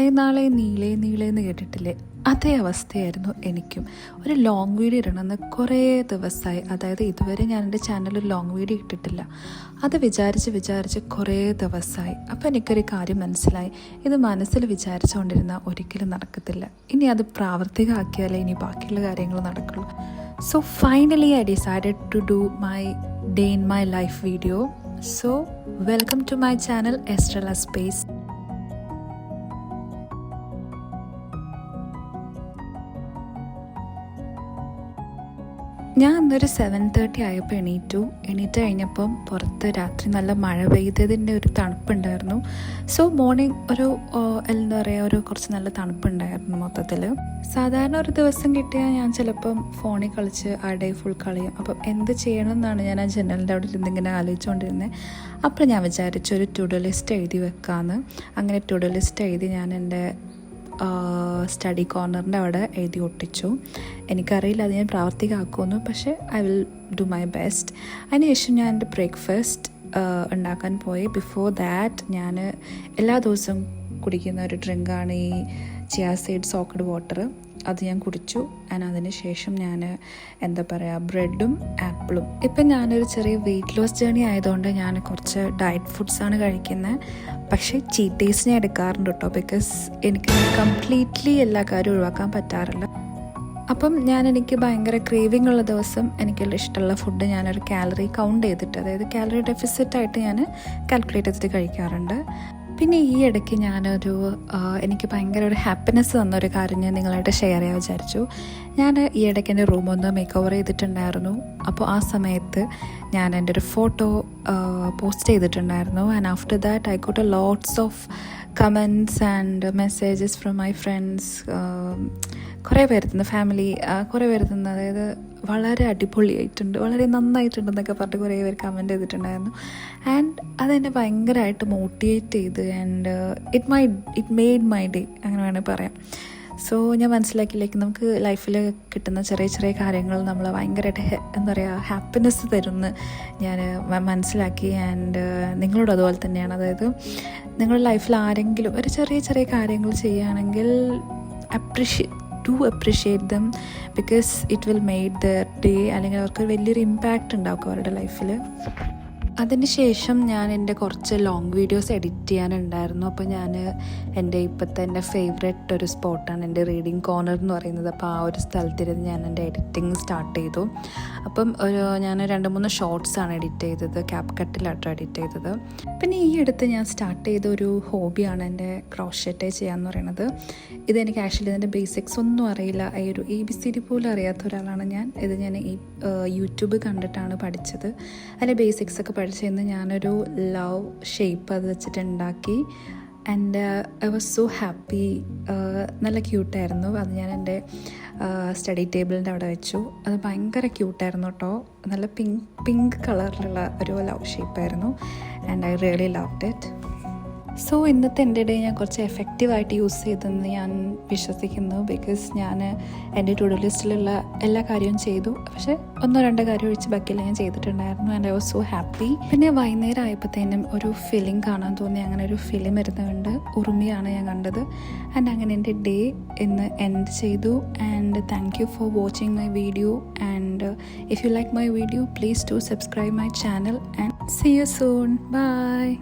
നാളെ നാളെ നീളേ നീളേ എന്ന് കേട്ടിട്ടില്ലേ, അതേ അവസ്ഥയായിരുന്നു എനിക്കും. ഒരു ലോങ് വീഡിയോ ഇടണമെന്ന് കുറേ ദിവസമായി. അതായത് ഇതുവരെ ഞാൻ എൻ്റെ ചാനലിൽ ലോങ് വീഡിയോ ഇട്ടിട്ടില്ല. അത് വിചാരിച്ച് കുറേ ദിവസമായി. അപ്പോൾ എനിക്കൊരു കാര്യം മനസ്സിലായി, ഇത് മനസ്സിൽ വിചാരിച്ചുകൊണ്ടിരുന്നാൽ ഒരിക്കലും നടക്കത്തില്ല. ഇനി അത് പ്രാവർത്തികമാക്കിയാലേ ഇനി ബാക്കിയുള്ള കാര്യങ്ങൾ നടക്കുള്ളൂ. So finally I decided to do my day in my life video. So welcome to my channel Estrella Space. ഞാൻ അന്നൊരു 7:30 ആയപ്പോൾ എണീറ്റ് കഴിഞ്ഞപ്പം പുറത്ത് രാത്രി നല്ല മഴ പെയ്തതിൻ്റെ ഒരു തണുപ്പുണ്ടായിരുന്നു. സോ മോർണിംഗ് എന്താ പറയുക, കുറച്ച് നല്ല തണുപ്പുണ്ടായിരുന്നു മൊത്തത്തിൽ. സാധാരണ ഒരു ദിവസം കിട്ടിയാൽ ഞാൻ ചിലപ്പം ഫോണിൽ കളിച്ച് ആ ഡേ ഫുൾ കളയും. അപ്പം എന്ത് ചെയ്യണം എന്നാണ് ഞാൻ ആ ജനലിൻ്റെ അവിടെ ഇരുന്ന് ഇങ്ങനെ ആലോചിച്ചുകൊണ്ടിരുന്നത്. അപ്പോൾ ഞാൻ വിചാരിച്ചു ഒരു ടു ഡു ലിസ്റ്റ് എഴുതി വെക്കാമെന്ന്. അങ്ങനെ ടു ഡു ലിസ്റ്റ് എഴുതി ഞാൻ എൻ്റെ സ്റ്റഡി കോർണറിൻ്റെ അവിടെ എഴുതി ഒട്ടിച്ചു. എനിക്കറിയില്ല അത് ഞാൻ പ്രാവർത്തികമാക്കുമെന്ന്, പക്ഷേ I will do my best. അതിനുശേഷം ഞാൻ എൻ്റെ ബ്രേക്ക്ഫാസ്റ്റ് ഉണ്ടാക്കാൻ പോയി. ബിഫോർ ദാറ്റ് ഞാൻ എല്ലാ ദിവസവും കുടിക്കുന്ന ഒരു ഡ്രിങ്കാണ് ഈ ചിയ സീഡ് സോക്ക്ഡ് വാട്ടർ. അത് ഞാൻ കുടിച്ചു. ആൻഡ് അതിന് ശേഷം ഞാൻ ബ്രെഡും ആപ്പിളും. ഇപ്പം ഞാനൊരു ചെറിയ വെയിറ്റ് ലോസ് ജേർണി ആയതുകൊണ്ട് ഞാൻ കുറച്ച് ഡയറ്റ് ഫുഡ്സാണ് കഴിക്കുന്നത്. പക്ഷേ ചീറ്റ് ഡേയ്സ് ഞാൻ എടുക്കാറുണ്ട് കേട്ടോ, ബിക്കോസ് എനിക്ക് കംപ്ലീറ്റ്ലി എല്ലാ കാര്യവും ഒഴിവാക്കാൻ പറ്റാറില്ല. അപ്പം എനിക്ക് ഭയങ്കര ക്രേവിംഗ് ഉള്ള ദിവസം എനിക്കുള്ള ഇഷ്ടമുള്ള ഫുഡ് ഞാനൊരു കാലറി കൗണ്ട് ചെയ്തിട്ട്, അതായത് കാലറി ഡെഫിസിറ്റായിട്ട് ഞാൻ കാൽക്കുലേറ്റ് ചെയ്തിട്ട് കഴിക്കാറുണ്ട്. പിന്നെ ഈ ഇടയ്ക്ക് എനിക്ക് ഭയങ്കര ഒരു ഹാപ്പിനെസ് തന്നൊരു കാര്യം ഞാൻ നിങ്ങളായിട്ട് ഷെയർ ചെയ്യാൻ വിചാരിച്ചു. ഞാൻ ഈ ഇടയ്ക്ക് എൻ്റെ റൂമൊന്ന് മേക്ക് ഓവർ ചെയ്തിട്ടുണ്ടായിരുന്നു. അപ്പോൾ ആ സമയത്ത് ഞാൻ എൻ്റെ ഒരു ഫോട്ടോ പോസ്റ്റ് ചെയ്തിട്ടുണ്ടായിരുന്നു. And after that I got lots of comments and messages from my friends. കുറേ പേരുത്തുനിന്ന് ഫാമിലി, കുറേ പേരുത്തുനിന്ന്, അതായത് വളരെ അടിപൊളിയായിട്ടുണ്ട്, വളരെ നന്നായിട്ടുണ്ടെന്നൊക്കെ പറഞ്ഞിട്ട് കുറേ പേര് കമൻറ്റ് ചെയ്തിട്ടുണ്ടായിരുന്നു. ആൻഡ് അതെന്നെ ഭയങ്കരമായിട്ട് മോട്ടിവേറ്റ് ചെയ്ത്. And it made my day, അങ്ങനെ വേണമെങ്കിൽ പറയാം. സോ ഞാൻ മനസ്സിലാക്കിയില്ലേക്ക് നമുക്ക് ലൈഫിൽ കിട്ടുന്ന ചെറിയ ചെറിയ കാര്യങ്ങൾ നമ്മൾ ഭയങ്കരമായിട്ട് ഹാപ്പിനെസ് തരുമെന്ന് ഞാൻ മനസ്സിലാക്കി. ആൻഡ് നിങ്ങളോട് അതുപോലെ തന്നെയാണ്. അതായത് നിങ്ങളുടെ ലൈഫിൽ ആരെങ്കിലും ഒരു ചെറിയ ചെറിയ കാര്യങ്ങൾ ചെയ്യുകയാണെങ്കിൽ do appreciate them, because it will make their day, അല്ലെങ്കിൽ അവർക്ക് വലിയൊരു ഇമ്പാക്റ്റ് ഉണ്ടാക്കും അവരുടെ ലൈഫിൽ. അതിനുശേഷം ഞാൻ എൻ്റെ കുറച്ച് ലോങ് വീഡിയോസ് എഡിറ്റ് ചെയ്യാനുണ്ടായിരുന്നു. അപ്പോൾ ഞാൻ എൻ്റെ ഫേവറേറ്റ് ഒരു സ്പോട്ടാണ് എൻ്റെ റീഡിങ് കോർണർ എന്ന് പറയുന്നത്. അപ്പോൾ ആ ഒരു സ്ഥലത്തിരുന്ന് ഞാൻ എൻ്റെ എഡിറ്റിങ് സ്റ്റാർട്ട് ചെയ്തു. അപ്പം ഞാൻ 2-3 ഷോർട്സാണ് എഡിറ്റ് ചെയ്തത്, ക്യാപ് കട്ടിലാട്ടോ എഡിറ്റ് ചെയ്തത്. പിന്നെ ഈ അടുത്ത് ഞാൻ സ്റ്റാർട്ട് ചെയ്ത ഒരു ഹോബിയാണ് എൻ്റെ ക്രോഷറ്റ് ചെയ്യാന്ന് പറയുന്നത്. ഇതെനിക്ക് ആക്ച്വലി ഇതിൻ്റെ ബേസിക്സ് ഒന്നും അറിയില്ല. ഈ ഒരു ABCD പോലും അറിയാത്ത ഒരാളാണ് ഞാൻ. ഞാൻ ഈ യൂട്യൂബ് കണ്ടിട്ടാണ് പഠിച്ചത്. അതിൻ്റെ ബേസിക്സ് ഒക്കെ പഠിച്ചെന്ന് ഞാനൊരു ലവ് ഷേപ്പ് അത് വെച്ചിട്ടുണ്ടാക്കി. And I was so happy. നല്ല ക്യൂട്ടായിരുന്നു. അത് ഞാൻ എൻ്റെ സ്റ്റഡി ടേബിളിൻ്റെ അവിടെ വെച്ചു. അത് ഭയങ്കര ക്യൂട്ടായിരുന്നു കേട്ടോ. നല്ല പിങ്ക് കളറിലുള്ള ഒരു ലവ് ഷേപ്പായിരുന്നു. And I really loved it. So ഇന്നത്തെ എൻ്റെ ഡേ ഞാൻ കുറച്ച് എഫക്റ്റീവായിട്ട് യൂസ് ചെയ്തെന്ന് ഞാൻ വിശ്വസിക്കുന്നു. ബിക്കോസ് ഞാൻ എൻ്റെ ടു ഡു ലിസ്റ്റിലുള്ള എല്ലാ കാര്യവും ചെയ്തു. പക്ഷേ 1-2 കാര്യം ഒഴിച്ച് ബാക്കിയെല്ലാം ഞാൻ ചെയ്തിട്ടുണ്ടായിരുന്നു. And I was so happy. പിന്നെ വൈകുന്നേരം ആയപ്പോഴത്തേനും ഒരു ഫിലിം കാണാൻ തോന്നി. അങ്ങനെ ഒരു ഫിലിം ഇരുന്നുകൊണ്ട് ഉറുമിയാണ് ഞാൻ കണ്ടത്. ആൻഡ് അങ്ങനെ എൻ്റെ ഡേ ഇന്ന് എൻഡ് ചെയ്തു. And thank you for watching my video. And if you like my video, please do subscribe my channel. And see you soon. Bye.